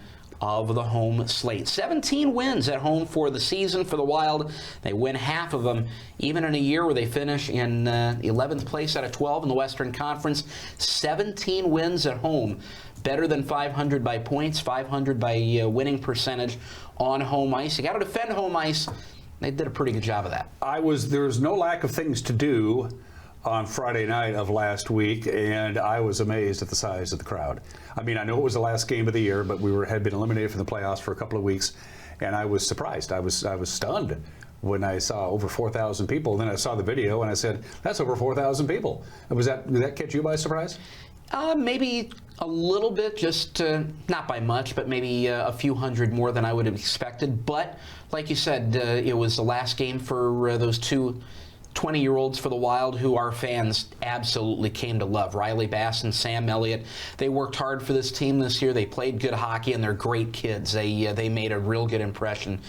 of the home slate. 17 wins at home for the season for the Wild. They win half of them, even in a year where they finish in 11th place out of 12 in the Western Conference. 17 wins at home. Better than 500 by points, 500 by winning percentage on home ice. You got to defend home ice. They did a pretty good job of that. There was no lack of things to do on Friday night of last week, and I was amazed at the size of the crowd. I mean, I know it was the last game of the year, but had been eliminated from the playoffs for a couple of weeks, and I was surprised. I was stunned when I saw over 4,000 people. Then I saw the video, and I said, "That's over 4,000 people." Did that catch you by surprise? Maybe a little bit, just not by much, but maybe a few hundred more than I would have expected. But like you said, it was the last game for those two 20-year-olds for the Wild who our fans absolutely came to love. Riley Bass and Sam Elliott. They worked hard for this team this year. They played good hockey, and they're great kids. They made a real good impression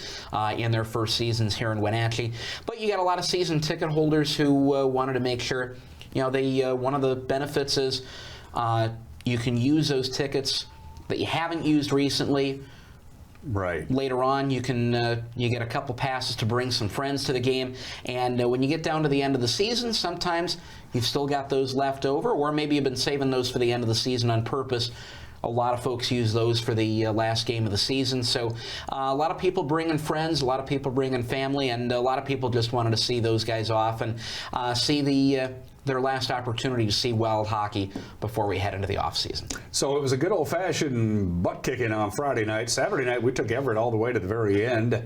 in their first seasons here in Wenatchee. But you got a lot of season ticket holders who wanted to make sure, one of the benefits is you can use those tickets that you haven't used recently. Right. Later on, you get a couple passes to bring some friends to the game, and when you get down to the end of the season, sometimes you've still got those left over, or maybe you've been saving those for the end of the season on purpose. A lot of folks use those for the last game of the season. So a lot of people bringing friends, a lot of people bringing family, and a lot of people just wanted to see those guys off and see their last opportunity to see Wild hockey before we head into the offseason. So it was a good old-fashioned butt-kicking on Friday night. Saturday night, we took Everett all the way to the very end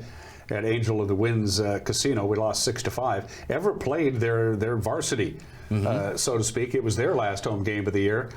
at Angel of the Winds Casino. We lost 6-5. Everett played their varsity, so to speak. It was their last home game of the year.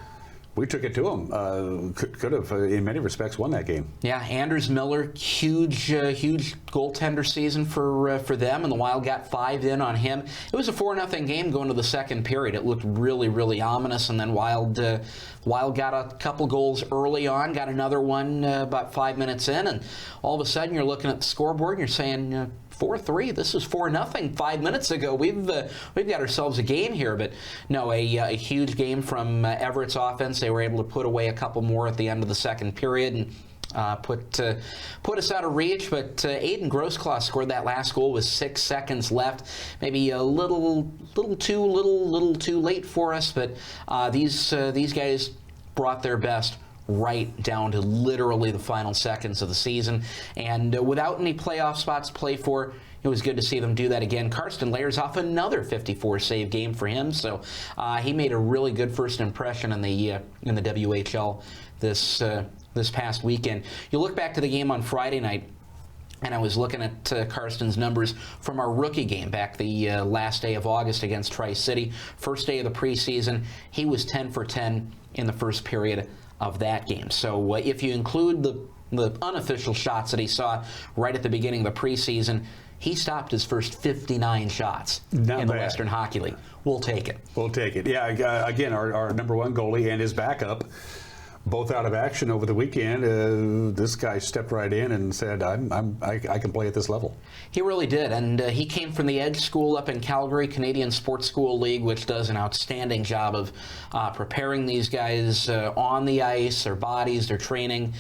We took it to them. Could have, in many respects, won that game. Yeah, Anders Miller, huge goaltender season for them, and the Wild got 5 in on him. It was a 4-0 game going to the second period. It looked really, really ominous, and then Wild got a couple goals early on, got another one about 5 minutes in, and all of a sudden you're looking at the scoreboard and you're saying, 4-3. This was 4-0 5 minutes ago. We've got ourselves a game here, but no, a huge game from Everett's offense. They were able to put away a couple more at the end of the second period and put us out of reach. But Aiden Grossclaw scored that last goal with 6 seconds left. Maybe a little too late for us, but these guys brought their best right down to literally the final seconds of the season. And without any playoff spots to play for, it was good to see them do that again. Karsten Layershoff, another 54-save game for him. So he made a really good first impression in the WHL this past weekend. You look back to the game on Friday night, and I was looking at Karsten's numbers from our rookie game back the last day of August against Tri-City. First day of the preseason, he was 10 for 10 in the first period of that game. So if you include the unofficial shots that he saw right at the beginning of the preseason, He stopped his first 59 shots in the Western Hockey League. We'll take it. We'll take it. Yeah, again, our number one goalie and his backup, both out of action over the weekend. This guy stepped right in and said, I can play at this level. He really did, and he came from the Edge School up in Calgary, Canadian Sports School League, which does an outstanding job of preparing these guys on the ice, their bodies, their training,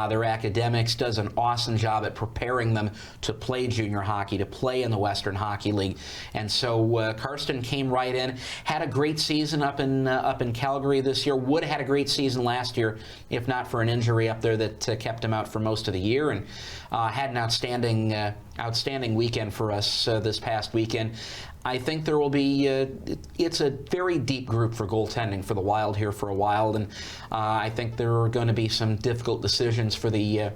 their academics, does an awesome job at preparing them to play junior hockey, to play in the Western Hockey League. And so Karsten came right in, had a great season up in Calgary this year, would have had a great season last year if not for an injury up there that kept him out for most of the year, and had an outstanding weekend for us this past weekend. I think there will be, it's a very deep group for goaltending for the Wild here for a while, and I think there are going to be some difficult decisions for the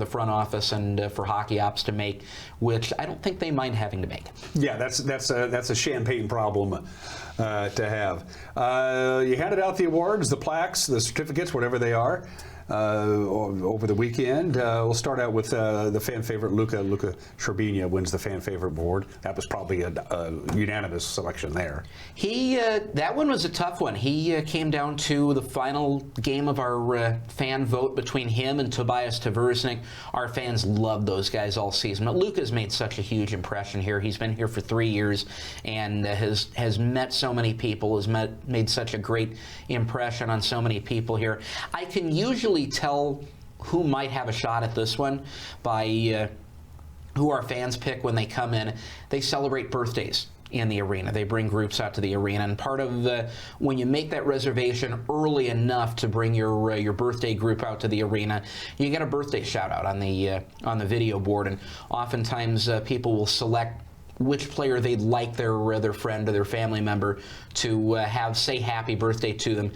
front office and for hockey ops to make, which I don't think they mind having to make. Yeah, that's a champagne problem to have. You handed out the awards, the plaques, the certificates, whatever they are, over the weekend. We'll start out with the fan favorite, Luca Sherbina wins the fan favorite award. That was probably a unanimous selection there. That one was a tough one. He came down to the final game of our fan vote between him and Tobias Tversnik. Our fans loved those guys all season, but Luca's made such a huge impression here. He's been here for 3 years and has met so many people, has made such a great impression on so many people here. I can usually tell who might have a shot at this one by who our fans pick when they come in. They celebrate birthdays in the arena. They bring groups out to the arena, and part of when you make that reservation early enough to bring your birthday group out to the arena, you get a birthday shout out on the video board, and oftentimes people will select which player they'd like their friend or their family member to have say happy birthday to them.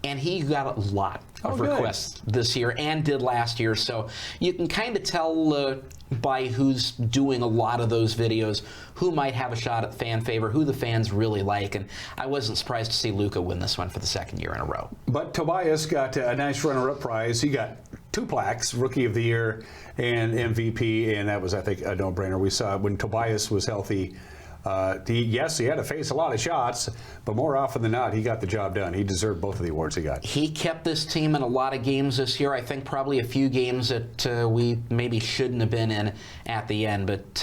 And he got a lot of requests this year and did last year, so you can kind of tell by who's doing a lot of those videos who might have a shot at fan favor, who the fans really like, and I wasn't surprised to see Luca win this one for the second year in a row. But Tobias got a nice runner-up prize. He got 2 plaques, Rookie of the Year and MVP, and that was, I think, a no-brainer. We saw when Tobias was healthy. He had to face a lot of shots, but more often than not, he got the job done. He deserved both of the awards he got. He kept this team in a lot of games this year. I think probably a few games that we maybe shouldn't have been in at the end. But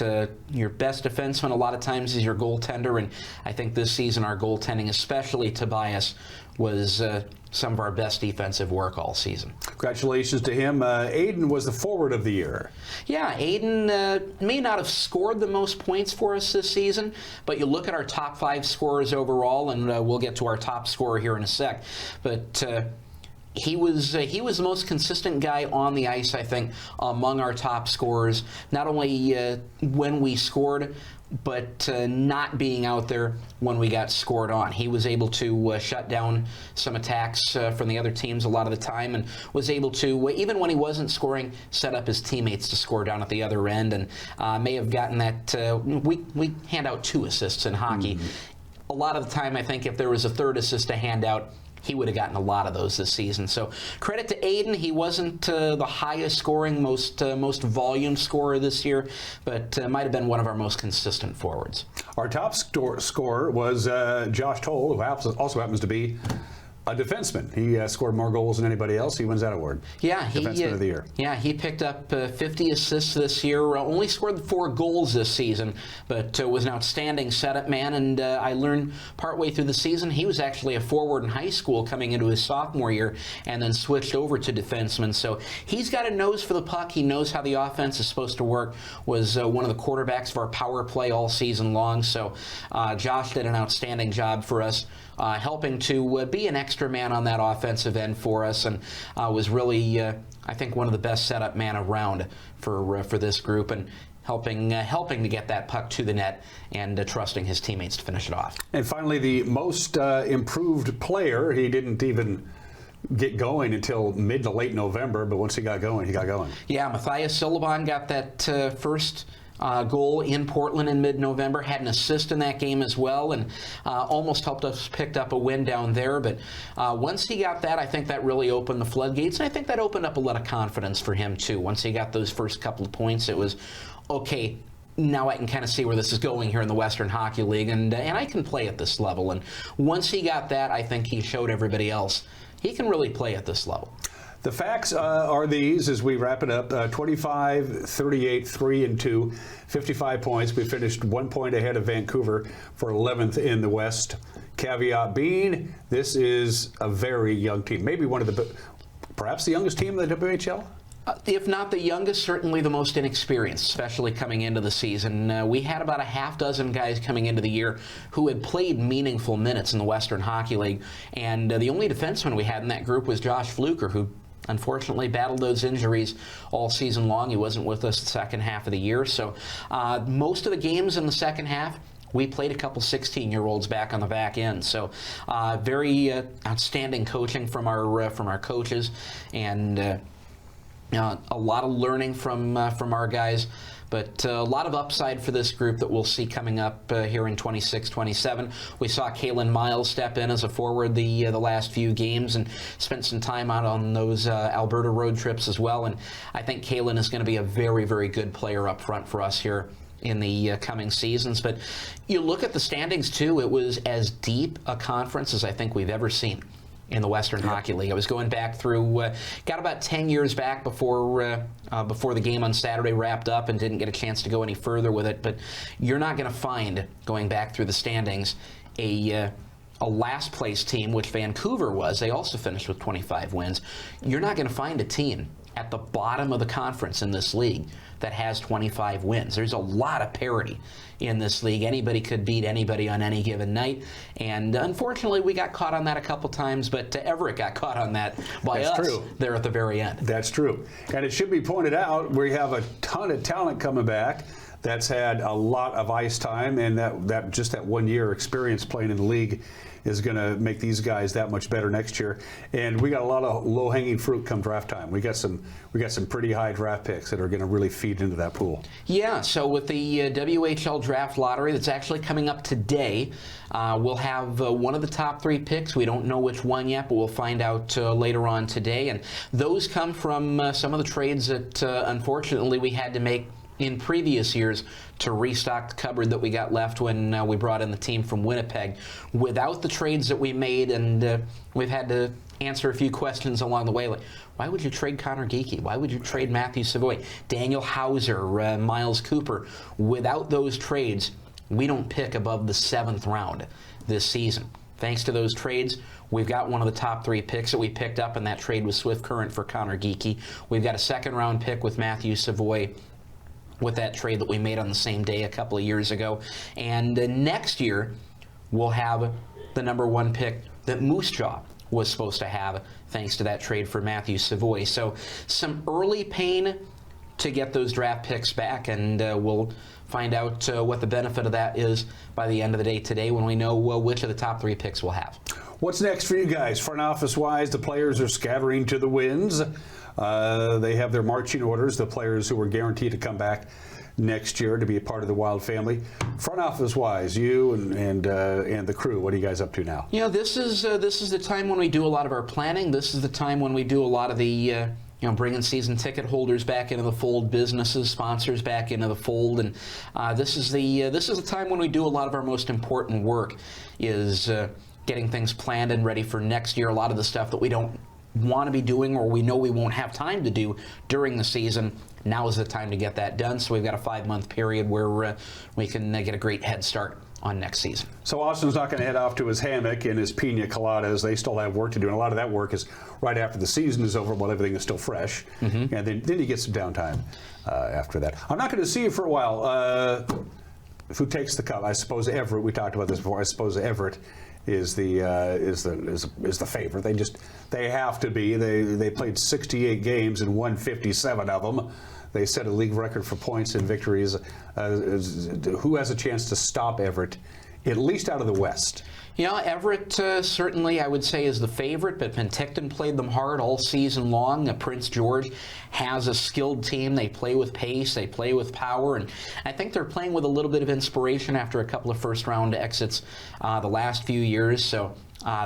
your best defenseman a lot of times is your goaltender, and I think this season our goaltending, especially Tobias, was some of our best defensive work all season. Congratulations to him. Aiden was the forward of the year. Yeah, Aiden may not have scored the most points for us this season, but you look at our top 5 scorers overall, and we'll get to our top scorer here in a sec. But he was the most consistent guy on the ice, I think, among our top scorers. Not only when we scored, but not being out there when we got scored on. He was able to shut down some attacks from the other teams a lot of the time, and was able to, even when he wasn't scoring, set up his teammates to score down at the other end, and may have gotten that. We hand out 2 assists in hockey. A lot of the time, I think if there was a 3rd assist to hand out, he would have gotten a lot of those this season. So credit to Aiden. He wasn't the highest scoring, most volume scorer this year, but might have been one of our most consistent forwards. Our top scorer was Josh Toll, who also happens to be a defenseman. He scored more goals than anybody else. He wins that award. Yeah, Defenseman of the Year. Yeah, he picked up 50 assists this year. Only scored 4 goals this season, but was an outstanding setup man. And I learned partway through the season he was actually a forward in high school coming into his sophomore year, and then switched over to defenseman. So he's got a nose for the puck. He knows how the offense is supposed to work. Was one of the quarterbacks of our power play all season long. So Josh did an outstanding job for us, helping to be an extra man on that offensive end for us, and was really, I think, one of the best setup man around for this group, and helping to get that puck to the net and trusting his teammates to finish it off. And finally, the most improved player. He didn't even get going until mid to late November, but once he got going, he got going. Yeah, Matthias Silliban got that first goal in Portland in mid-November, had an assist in that game as well, and almost helped us pick up a win down there. But once he got that, I think that really opened the floodgates, and I think that opened up a lot of confidence for him too. Once he got those first couple of points, it was, okay, now I can kind of see where this is going here in the Western Hockey League, and I can play at this level. And once he got that, I think he showed everybody else he can really play at this level. The facts are these as we wrap it up. 25, 38, 3-2, 55 points. We finished 1 point ahead of Vancouver for 11th in the West. Caveat being, this is a very young team. Maybe one of the, perhaps the youngest team in the WHL? If not the youngest, certainly the most inexperienced, especially coming into the season. We had about a half dozen guys coming into the year who had played meaningful minutes in the Western Hockey League. And the only defenseman we had in that group was Josh Fluker, who unfortunately battled those injuries all season long. He wasn't with us the second half of the year. So most of the games in the second half, we played a couple 16-year-olds back on the back end. So very outstanding coaching from our coaches, and a lot of learning from our guys, but a lot of upside for this group that we'll see coming up here in 26-27. We saw Kalen Miles step in as a forward the last few games and spent some time out on those Alberta road trips as well. And I think Kalen is going to be a very, very good player up front for us here in the coming seasons. But you look at the standings too, it was as deep a conference as I think we've ever seen in the Western Hockey League. I was going back through, got about 10 years back before the game on Saturday wrapped up, and didn't get a chance to go any further with it. But you're not going to find, going back through the standings, a last place team, which Vancouver was. They also finished with 25 wins. You're not going to find a team at the bottom of the conference in this league that has 25 wins. There's a lot of parity in this league. Anybody could beat anybody on any given night, and unfortunately we got caught on that a couple times, but Everett got caught on that by us there at the very end. That's true. And it should be pointed out, we have a ton of talent coming back that's had a lot of ice time, and that just that 1 year experience playing in the league is going to make these guys that much better next year. And we got a lot of low-hanging fruit come draft time. We got some pretty high draft picks that are going to really feed into that pool. Yeah, so with the WHL draft lottery that's actually coming up today, we'll have one of the top 3 picks. We don't know which one yet, but we'll find out later on today. And those come from some of the trades that unfortunately we had to make in previous years to restock the cupboard that we got left when we brought in the team from Winnipeg. Without the trades that we made, and we've had to answer a few questions along the way, like, why would you trade Connor Geekie? Why would you trade Matthew Savoy, Daniel Hauser, Miles Cooper? Without those trades, we don't pick above the 7th round this season. Thanks to those trades, we've got one of the top 3 picks that we picked up, and that trade was Swift Current for Connor Geekie. We've got a 2nd round pick with Matthew Savoy with that trade that we made on the same day a couple of years ago. And next year, we'll have the number 1 pick that Moose Jaw was supposed to have, thanks to that trade for Matthew Savoy. So some early pain to get those draft picks back, and we'll find out what the benefit of that is by the end of the day today when we know which of the top 3 picks we'll have. What's next for you guys? Front office-wise, the players are scattering to the winds. They have their marching orders, the players who are guaranteed to come back next year to be a part of the Wild family. Front office-wise, you and the crew, what are you guys up to now? You know, this is the time when we do a lot of our planning. This is the time when we do a lot of the bringing season ticket holders back into the fold, businesses, sponsors back into the fold, and this is the time when we do a lot of our most important work, is getting things planned and ready for next year. A lot of the stuff that we don't want to be doing, or we know we won't have time to do during the season, now is the time to get that done. So we've got a 5-month period where we can get a great head start on next season. So Austin's not going to head off to his hammock and his pina coladas. They still have work to do, and a lot of that work is right after the season is over, while everything is still fresh. And then you get some downtime after that. I'm not going to see you for a while. Who takes the cup? I suppose Everett. We talked about this before. I suppose Everett is the favorite. They have to be. They played 68 games and won 57 of them. They set a league record for points and victories. Who has a chance to stop Everett, at least out of the West? You know, Everett certainly, I would say, is the favorite, but Penticton played them hard all season long. Prince George has a skilled team. They play with pace, they play with power, and I think they're playing with a little bit of inspiration after a couple of first-round exits the last few years. So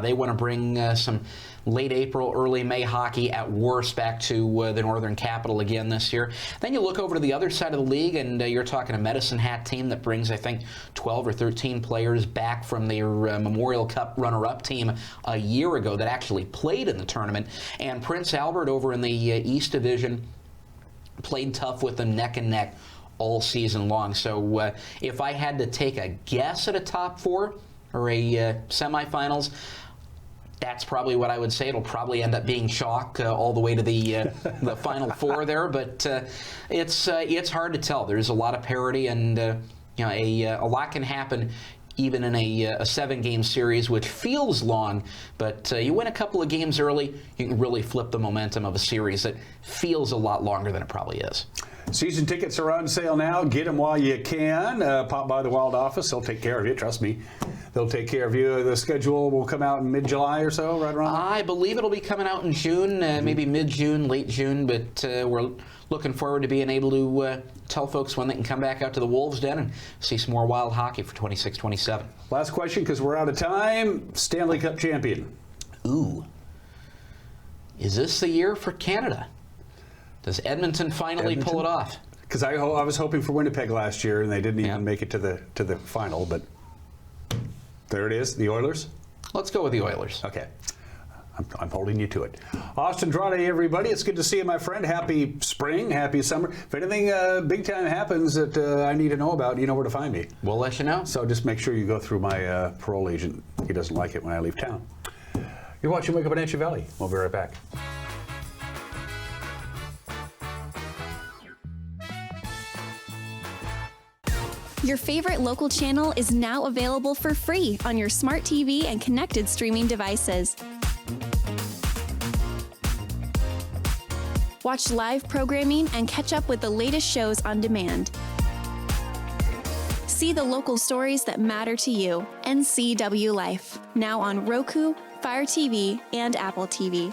They want to bring some late April, early May hockey at worst back to the Northern Capital again this year. Then you look over to the other side of the league, and you're talking a Medicine Hat team that brings, I think, 12 or 13 players back from their Memorial Cup runner-up team a year ago that actually played in the tournament. And Prince Albert over in the East Division played tough with them neck and neck all season long. So if I had to take a guess at a top four or a semifinals, that's probably what I would say. It'll probably end up being chalk all the way to the Final Four there, but it's hard to tell. There's a lot of parity, and a lot can happen even in a 7-game series, which feels long, but you win a couple of games early, you can really flip the momentum of a series that feels a lot longer than it probably is. Season tickets are on sale now. Get them while you can. Pop by the Wild office. They'll take care of you. Trust me. They'll take care of you. The schedule will come out in mid-July or so, right around there? I believe it'll be coming out in June, maybe mid-June, late June, but we're looking forward to being able to tell folks when they can come back out to the Wolves Den and see some more Wild hockey for 26-27. Last question, because we're out of time. Stanley Cup champion. Ooh. Is this the year for Canada? Does Edmonton finally pull it off? Because I was hoping for Winnipeg last year, and they didn't even make it to the final, but there it is, the Oilers? Let's go with the Oilers. Okay. I'm holding you to it. Austin Draude, everybody. It's good to see you, my friend. Happy spring, happy summer. If anything big time happens that I need to know about, you know where to find me. We'll let you know. So just make sure you go through my parole agent. He doesn't like it when I leave town. You're watching Wake Up Wenatchee Valley. We'll be right back. Your favorite local channel is now available for free on your smart TV and connected streaming devices. Watch live programming and catch up with the latest shows on demand. See the local stories that matter to you. NCW Life, now on Roku, Fire TV, and Apple TV.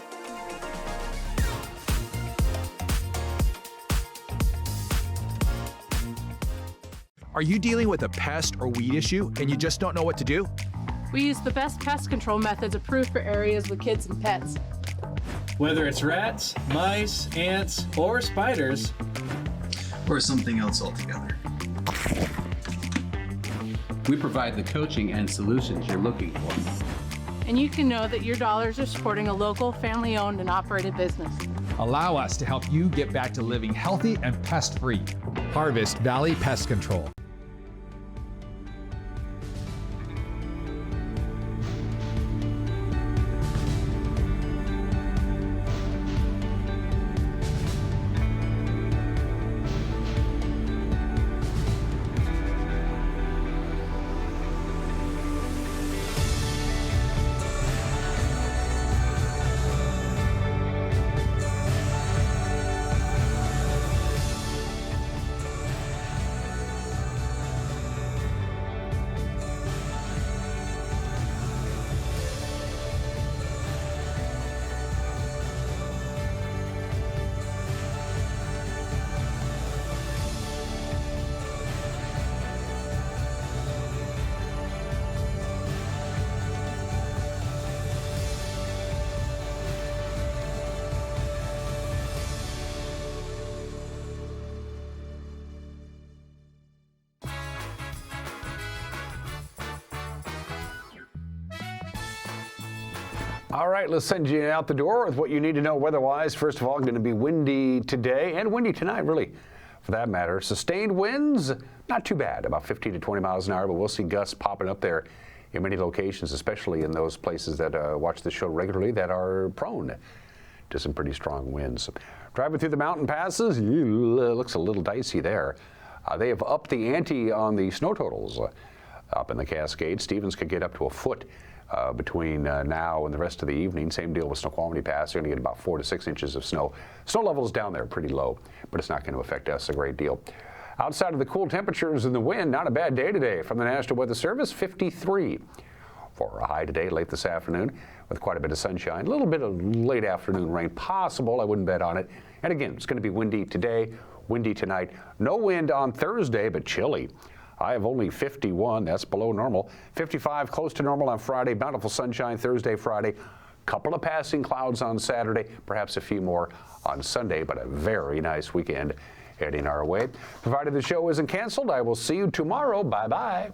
Are you dealing with a pest or weed issue and you just don't know what to do? We use the best pest control methods approved for areas with kids and pets. Whether it's rats, mice, ants, or spiders, or something else altogether, we provide the coaching and solutions you're looking for. And you can know that your dollars are supporting a local, family-owned and operated business. Allow us to help you get back to living healthy and pest-free. Harvest Valley Pest Control. All right, let's send you out the door with what you need to know weather-wise. First of all, going to be windy today and windy tonight, really, for that matter. Sustained winds, not too bad, about 15 to 20 miles an hour, but we'll see gusts popping up there in many locations, especially in those places that watch the show regularly that are prone to some pretty strong winds. Driving through the mountain passes, looks a little dicey there. They have upped the ante on the snow totals up in the Cascades. Stevens could get up to a foot between now and the rest of the evening. Same deal with Snoqualmie Pass. You're going to get about 4 to 6 inches of snow. Snow levels down there pretty low, but it's not going to affect us a great deal. Outside of the cool temperatures and the wind, not a bad day today from the National Weather Service, 53 for a high today, late this afternoon, with quite a bit of sunshine. A little bit of late afternoon rain possible. I wouldn't bet on it. And again, it's going to be windy today, windy tonight. No wind on Thursday, but chilly. High of only 51, that's below normal. 55 close to normal on Friday. Bountiful sunshine Thursday, Friday. Couple of passing clouds on Saturday, perhaps a few more on Sunday, but a very nice weekend heading our way. Provided the show isn't canceled, I will see you tomorrow. Bye-bye.